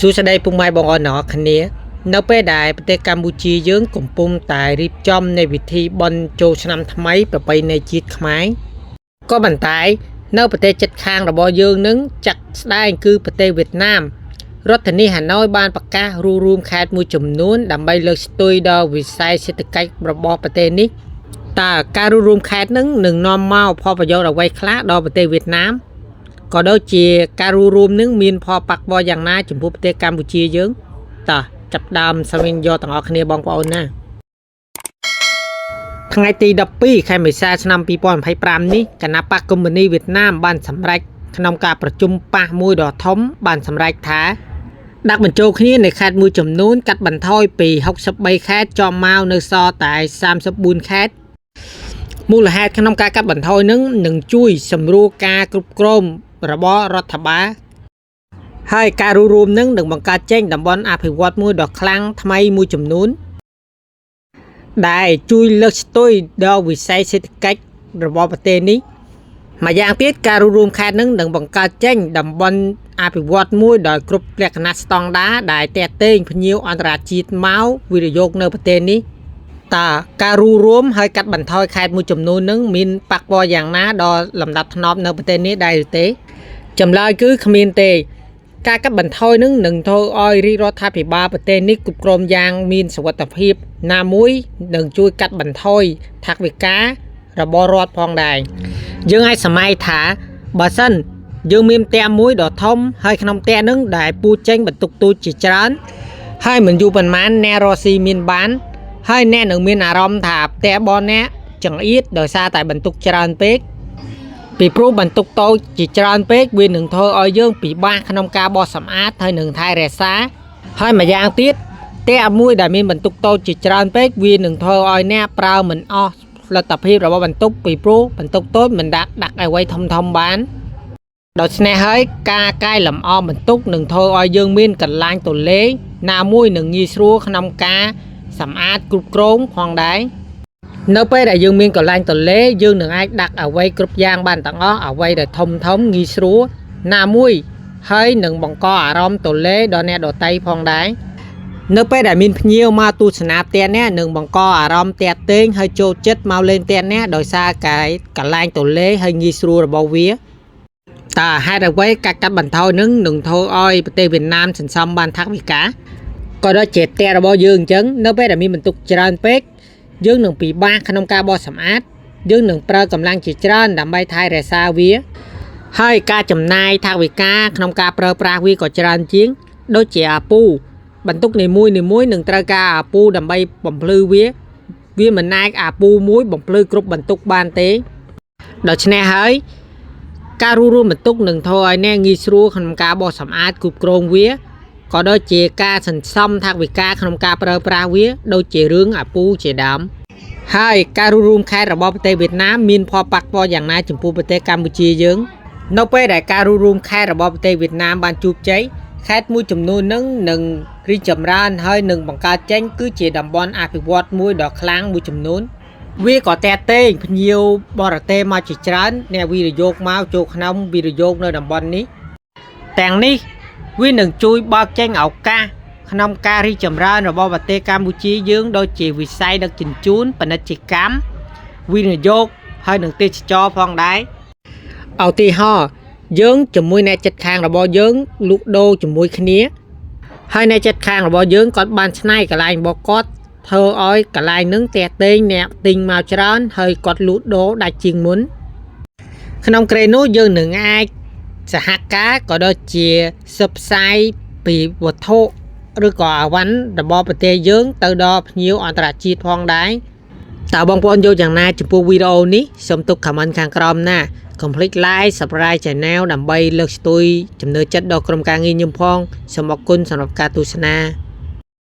សួស្តីពុកម៉ែបងប្អូនទាំងអស់គ្នានៅពេលដែលប្រទេសកម្ពុជាយើងកំពុងតែរៀបចំនៃពិធីបុណ្យចូលឆ្នាំថ្មីប្រពៃណីជាតិខ្មែរក៏ប៉ុន្តែនៅប្រទេសជិតខាងរបស់យើងនឹងចាក់ស្ដែងគឺប្រទេសវៀតណាមរដ្ឋធានីហាណូយបានប្រកាសរួមខេត្តមួយចំនួនដើម្បីលើកស្ទួយដល់វិស័យសេដ្ឋកិច្ចរបស់ប្រទេសនេះតើការរួមខេត្តនឹងនាំមកផលប្រយោជន៍អ្វីខ្លះដល់ប្រទេសវៀតណាមក៏ដូចជាការរួមនឹងមានផលប៉ះពាល់យ៉ាងណាចំពោះប្រទេសកម្ពុជាយើងតើចាប់ដើមស្វែងយល់ទាំងអស់គ្នាបងប្អូនណាថ្ងៃទី12ខែមេសាឆ្នាំ2025នេះគណៈបកកុម្មុយនីវៀតណាមបានសម្រេចក្នុងការប្រជុំប៉ះមួយដ៏ធំបានសម្រេចថាដាក់បញ្ចូលគ្នានៃខេត្តមួយចំនួនកាត់បន្ថយពី63ខេត្តចុះមកនៅសល់តែ34ខេត្តមូលហេតុក្នុងការកាត់បន្ថយនឹងជួយសម្រួលការគ្រប់គ្រងរបស់រដ្ឋបាលហើយការរួមនឹងបង្កើតចេញតំបន់អភិវឌ្ឍមួយដ៏ខ្លាំងថ្មីមួយចំនួនដែលជួយលើកស្ទួយដល់វិស័យសេដ្ឋកិច្ចរបស់ប្រទេសនេះម្យ៉ាងទៀតការរួមខេត្តនឹងបង្កើតចេញតំបន់អភិវឌ្ឍមួយដោយគ្រប់លក្ខណៈស្តង់ដារដែលទាក់ទាញភ្ញៀវអន្តរជាតិមកវិនិយោគនៅប្រទេសនេះតើការរួមហើយកាត់បន្ថយខេត្តមួយចំនួននឹងមានប៉ះពាល់យ៉ាងណាដល់លំដាប់ថ្នប់នៅប្រទេសនេះដែរឬទេចម្លើយគឺគ្មានទេការកាត់បន្ថយនឹងធ្វើឲ្យរាជរដ្ឋាភិបាលប្រទេសនេះគ្រប់គ្រងយ៉ាងមានសុវត្ថិភាពណាមួយនឹងជួយកាត់បន្ថយថវិការបស់រដ្ឋផងដែរយើងអាចសម័យថាបើសិនយើងមានផ្ទះមួយដ៏ធំហើយក្នុងផ្ទះនឹងដែលពូចេញបន្ទុកទូចជាច្រើនហើយមិនយូរប៉ុន្មានអ្នករស់ស៊ីមានបានហើយអ្នកនឹងមានអារម្មណ៍ថាផ្ទះរបស់អ្នកចង្អៀតដោយសារតែបន្ទុកច្រើនពេកពីព្រោះបន្ទុកតូចជាច្រើនពេកវានឹងធ្វើឲ្យយើងពិបាកក្នុងការបោសសម្អាតហើយនឹងថែរក្សាហើយម្យ៉ាងទៀតផ្ទះមួយដែលមានបន្ទុកតូចជាច្រើនពេកវានឹងធ្វើឲ្យអ្នកប្រើមិនអស់លទ្ធភាពរបស់បន្ទុកពីព្រោះបន្ទុកតូចមិនដាក់អ្វីធំបានដូច្នេះហើយការកែលម្អបន្ទុកនឹងធ្វើឲ្យយើងមានកន្លែងទលេងណាមួយនឹងងាយស្រួលក្នុងការសម្អាតគ្រប់គ្រងផងដែរនៅពេលដែលយើងមានកន្លែងទលេយើងនឹងអាចដាក់អ្វីគ្រប់យ៉ាងបានទាំងអស់អ្វីដែលធំងាយស្រួលណាមួយហើយនឹងបង្កអារម្មណ៍ទលេដល់អ្នកដទៃផងដែរនៅពេលដែលមានភ្ញៀវមកទស្សនាផ្ទះអ្នកនឹងបង្កអារម្មណ៍ទាក់ទាញហើយចូលចិត្តមកលេងផ្ទះអ្នកដោយសារកន្លែងទលេហើយងាយស្រួលរបស់វាតើហេតុអ្វីការកាត់បន្ថយនឹងធ្វើឲ្យប្រទេសវៀតណាមសន្សំបានថវិកាក៏ដូចជាផ្ទះរបស់យើងអញ្ចឹងនៅពេលដែលមានបន្ទុកច្រើនពេកយើងនឹងពិបាកក្នុងការបោសសម្អាតយើងនឹងប្រើកម្លាំងជាច្រើនដើម្បីថែរក្សាវាហើយការចំណាយថវិកាក្នុងការប្រើប្រាស់វាក៏ច្រើនជាងដូចជាអាពូបន្ទុកនីមួយនឹងត្រូវការអាពូដើម្បីបំភ្លឺវាមិនអាចអាពូមួយបំភ្លឺគ្រប់បន្ទុកបានទេដូច្នេះហើយការរួមបន្ទុកនឹងធ្វើឲ្យអ្នកងាយស្រួលក្នុងការបោសសម្អាតគ្រប់គ្រងវាក៏ដូចជាការសន្សំថវិកាក្នុងការប្រើប្រាស់វាដូចជារឿងអាពូជាដើមហើយការរួមខេត្តរបស់ប្រទេសវៀតណាមមានផលប៉ះពាល់យ៉ាងណាចំពោះប្រទេសកម្ពុជាយើងនៅពេលដែលការរួមខេត្តរបស់ប្រទេសវៀតណាមបានជោគជ័យខេត្តមួយចំនួននឹងរីកចម្រើនហើយនឹងបង្កើតចេញគឺជាតំបន់អភិវឌ្ឍមួយដ៏ខ្លាំងមួយចំនួនវាក៏ទាក់ទាញភ្ញៀវបរទេសមកជាច្រើនអ្នកវិនិយោគមកចូលក្នុងវិនិយោគនៅតំបន់នេះទាំងនេះវានឹងជួយបើកចេញឱកាសក្នុងការរីកចម្រើនរបស់ប្រទេសកម្ពុជាយើងដូចជាវិស័យដឹកជញ្ជូនពាណិជ្ជកម្មវិនិយោគហើយនឹងទេសចរណ៍ផងដែរឧទាហរណ៍យើងជាមួយអ្នកជិតខាងរបស់យើងលក់ដូរជាមួយគ្នាហើយអ្នកជិតខាងរបស់យើងគាត់បានច្នៃកន្លែងរបស់គាត់ធ្វើឲ្យកន្លែងនឹងទាក់ទាញអ្នកទិញមកច្រើនហើយគាត់លក់ដូរដាច់ជាងមុនក្នុងក្រេនោះយើងនឹងអាចសហការក៏ដូចជាផ្សព្វផ្សាយពីវត្ថុឬក៏អាវ៉ាន់របស់ប្រទេសយើងទៅដល់ភ្ញៀវអន្តរជាតិផងដែរតើបងប្អូនយល់យ៉ាងណាចំពោះវីដេអូនេះសូមទុក comment ខាងក្រោមណាកុំភ្លេច like subscribe channel ដើម្បីលើកស្ទួយចំណូលចិត្តដល់ក្រុមការងារខ្ញុំផងសូមអរគុណសម្រាប់ការទស្សនា